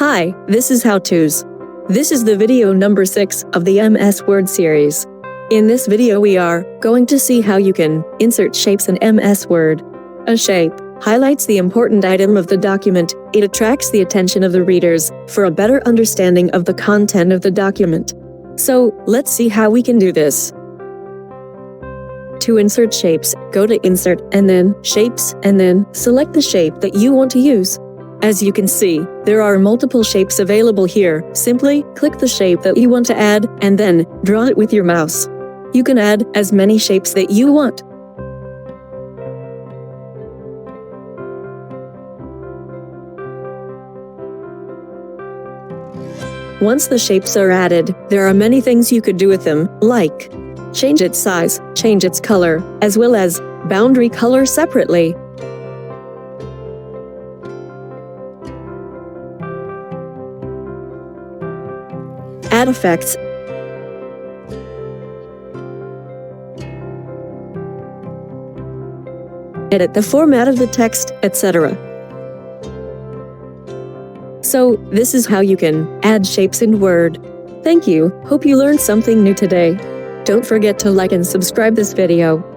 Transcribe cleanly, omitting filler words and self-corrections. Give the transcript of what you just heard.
Hi, this is How To's. This is the video number 6 of the MS Word series. In this video we are going to see how you can insert shapes in MS Word. A shape highlights the important item of the document. It attracts the attention of the readers for a better understanding of the content of the document. So, let's see how we can do this. To insert shapes, go to Insert and then Shapes and then select the shape that you want to use. As you can see, there are multiple shapes available here. Simply click the shape that you want to add and then draw it with your mouse. You can add as many shapes that you want. Once the shapes are added, there are many things you could do with them, like change its size, change its color, as well as boundary color separately. Add effects, edit the format of the text, etc. So, this is how you can add shapes in Word. Thank you, hope you learned something new today. Don't forget to like and subscribe this video.